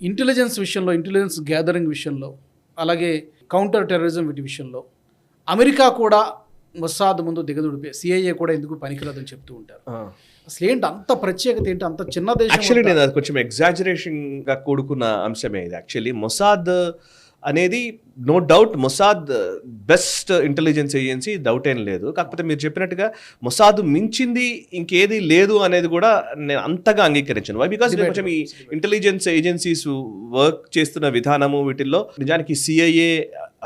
Intelligence విషయంలో, intelligence gathering విషయంలో, అలాగే కౌంటర్ టెర్రరిజం వీటి విషయంలో అమెరికా కూడా మొసాద్ ముందు దిగదుడిపే, సిఐఏ కూడా ఎందుకు పనికిరాదని చెప్తూ ఉంటారు. అసలు ఏంటి అంత ప్రత్యేకత, ఏంటి అంత చిన్న దేశం? యాక్చువల్లీ నేను అది కొంచెం ఎగ్జాజరేషన్గా కూడుకున్న అంశమే ఇది. యాక్చువల్లీ మొసాద్ అనేది no doubt Mossad best intelligence agency, doubt ఏం లేదు. కాకపోతే మీరు చెప్పినట్టుగా మొసాద్ మించింది ఇంకేది లేదు అనేది కూడా నేను అంతగా అంగీకరించను. వై? బికాస్ కొంచెం ఈ ఇంటెలిజెన్స్ ఏజెన్సీస్ వర్క్ చేస్తున్న విధానము వీటిల్లో నిజానికి సిఐఏ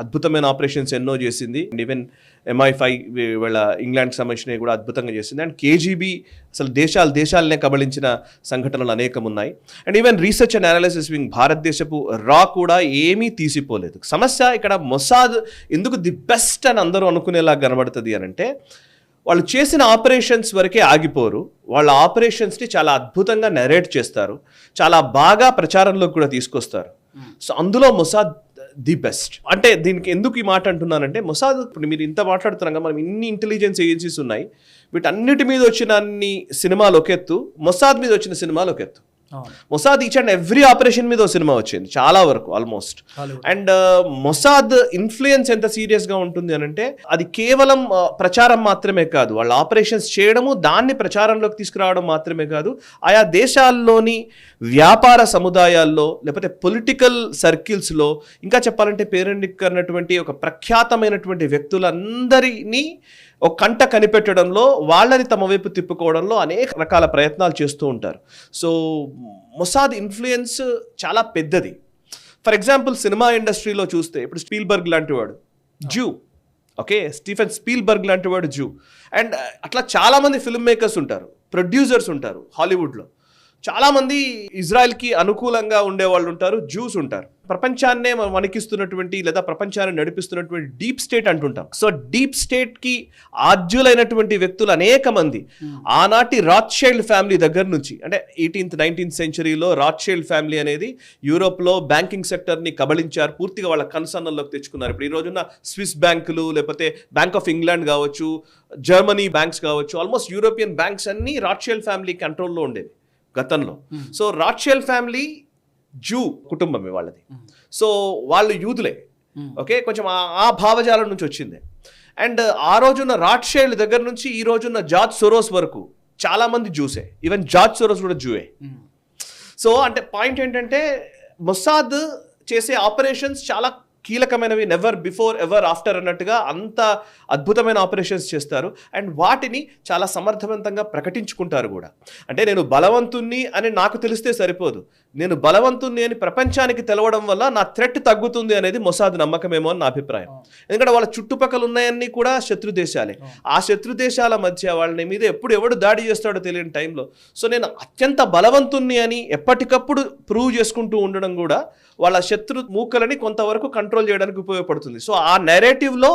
అద్భుతమైన ఆపరేషన్స్ ఎన్నో చేసింది. ఈవెన్ MI5 వీళ్ళ ఇంగ్లాండ్కి సంబంధించినవి కూడా అద్భుతంగా చేసింది. అండ్ KGB అసలు దేశాలనే కబళించిన సంఘటనలు అనేకం ఉన్నాయి. And even research and analysis wing భారతదేశపు రా కూడా ఏమీ తీసిపోలేదు. సమస్య ఇక్కడ మొసాద్ ఎందుకు ది బెస్ట్ అని అందరూ అనుకునేలా కనబడుతుంది అని అంటే, వాళ్ళు చేసిన ఆపరేషన్స్ వరకే ఆగిపోరు. వాళ్ళ ఆపరేషన్స్ని చాలా అద్భుతంగా నెరేట్ చేస్తారు, చాలా బాగా ప్రచారంలోకి కూడా తీసుకొస్తారు. సో అందులో మొసాద్ ది బెస్ట్. అంటే దీనికి ఎందుకు ఈ మాట అంటున్నానంటే, మొసాద్ ఇప్పుడు మీరు ఇంత మాట్లాడుతున్నాం కదా, మనం ఇన్ని ఇంటెలిజెన్స్ ఏజెన్సీస్ ఉన్నాయి, వీటన్నిటి మీద వచ్చిన అన్ని సినిమాలు ఒక ఎత్తు, మొసాద్ మీద వచ్చిన సినిమాలు ఒక ఎత్తు. Mossad each and every operation మీద ఒక సినిమా వచ్చింది చాలా వరకు ఆల్మోస్ట్. అండ్ మొసాద్ ఇన్ఫ్లుయెన్స్ ఎంత సీరియస్గా ఉంటుంది అని అంటే, అది కేవలం ప్రచారం మాత్రమే కాదు, వాళ్ళ ఆపరేషన్స్ చేయడము, దాన్ని ప్రచారంలోకి తీసుకురావడం మాత్రమే కాదు, ఆయా దేశాల్లోని వ్యాపార సముదాయాల్లో లేకపోతే పొలిటికల్ సర్కిల్స్లో, ఇంకా చెప్పాలంటే పేరెన్నికన్నటువంటి ఒక ప్రఖ్యాతమైనటువంటి వ్యక్తులందరినీ ఒక కంట కనిపెట్టడంలో, వాళ్ళని తమ వైపు తిప్పుకోవడంలో అనేక రకాల ప్రయత్నాలు చేస్తూ ఉంటారు. సో మొసాద్ ఇన్ఫ్లుయెన్స్ చాలా పెద్దది. ఫర్ ఎగ్జాంపుల్ సినిమా ఇండస్ట్రీలో చూస్తే ఇప్పుడు స్పీల్బర్గ్ లాంటి వాడు జూ, ఓకే, స్టీఫెన్ స్పీల్బర్గ్ లాంటి వాడు జూ. అండ్ అట్లా చాలామంది ఫిల్మ్ మేకర్స్ ఉంటారు, ప్రొడ్యూసర్స్ ఉంటారు హాలీవుడ్లో. చాలామంది ఇజ్రాయెల్కి అనుకూలంగా ఉండేవాళ్ళు ఉంటారు, జూస్ ఉంటారు. ప్రపంచాన్నే వణికిస్తున్నటువంటి లేదా ప్రపంచాన్ని నడిపిస్తున్నటువంటి డీప్ స్టేట్ అంటుంటాం. సో డీప్ స్టేట్కి ఆద్యులైనటువంటి వ్యక్తులు అనేక మంది ఆనాటి రాత్షైల్డ్ ఫ్యామిలీ దగ్గర నుంచి, అంటే 18th 19th సెంచరీలో రాత్షైల్డ్ ఫ్యామిలీ అనేది యూరోప్లో బ్యాంకింగ్ సెక్టర్ని కబళించారు, పూర్తిగా వాళ్ళ కన్సర్న్లోకి తెచ్చుకున్నారు. ఇప్పుడు ఈ రోజున స్విస్ బ్యాంకులు, లేకపోతే బ్యాంక్ ఆఫ్ ఇంగ్లాండ్ కావచ్చు, జర్మనీ బ్యాంక్స్ కావచ్చు, ఆల్మోస్ట్ యూరోపియన్ బ్యాంక్స్ అన్నీ రాత్షైల్డ్ ఫ్యామిలీ కంట్రోల్లో ఉండేవి గతంలో. సో రాత్షైల్డ్ ఫ్యామిలీ జూ కుటుంబమే వాళ్ళది. సో వాళ్ళు యూదులే, ఓకే, కొంచెం ఆ భావజాలం నుంచి వచ్చింది. అండ్ ఆ రోజున్న రాత్షైల్డ్ దగ్గర నుంచి ఈ రోజున్న జార్జ్ సోరోస్ వరకు చాలామంది జూసే, ఈవెన్ జార్జ్ సోరోస్ కూడా జూవే. సో అంటే పాయింట్ ఏంటంటే, మొసాద్ చేసే ఆపరేషన్స్ చాలా కీలకమైనవి, నెవర్ బిఫోర్ ఎవర్ ఆఫ్టర్ అన్నట్టుగా అంత అద్భుతమైన ఆపరేషన్స్ చేస్తారు. అండ్ వాటిని చాలా సమర్థవంతంగా ప్రకటించుకుంటారు కూడా. అంటే నేను బలవంతుణ్ణి అని నాకు తెలిస్తే సరిపోదు, నేను బలవంతుణ్ణి అని ప్రపంచానికి తెలవడం వల్ల నా థ్రెట్ తగ్గుతుంది అనేది మొసాద్ నమ్మకమేమో అని నా అభిప్రాయం. ఎందుకంటే వాళ్ళ చుట్టుపక్కల ఉన్నాయన్నీ కూడా శత్రు దేశాలే. ఆ శత్రు దేశాల మధ్య వాళ్ళని మీద ఎప్పుడు ఎవడు దాడి చేస్తాడో తెలియని టైంలో, సో నేను అత్యంత బలవంతుణ్ణి అని ఎప్పటికప్పుడు ప్రూవ్ చేసుకుంటూ ఉండడం కూడా వాళ్ళ శత్రు మూకలని కొంతవరకు కంట్రోల్ చేయడానికి ఉపయోగపడుతుంది. సో ఆ నెరేటివ్లో,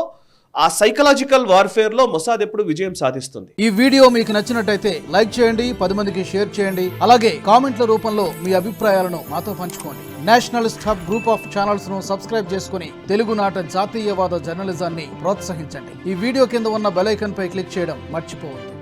ఆ సైకలాజికల్ వార్ఫేర్లో మొసాద్ ఎప్పుడు విజయం సాధిస్తుంది. ఈ వీడియో మీకు నచ్చినట్టయితే లైక్ చేయండి, 10 మందికి షేర్ చేయండి, అలాగే కామెంట్ల రూపంలో మీ అభిప్రాయాలను మాతో పంచుకోండి. Nationalist hub group of channels ను సబ్స్క్రైబ్ చేసుకుని తెలుగునాట జాతీయవాద జర్నలిజాన్ని ప్రోత్సహించండి. ఈ వీడియో కింద ఉన్న బెల్ ఐకాన్ పై క్లిక్ చేయడం మర్చిపోవద్దు.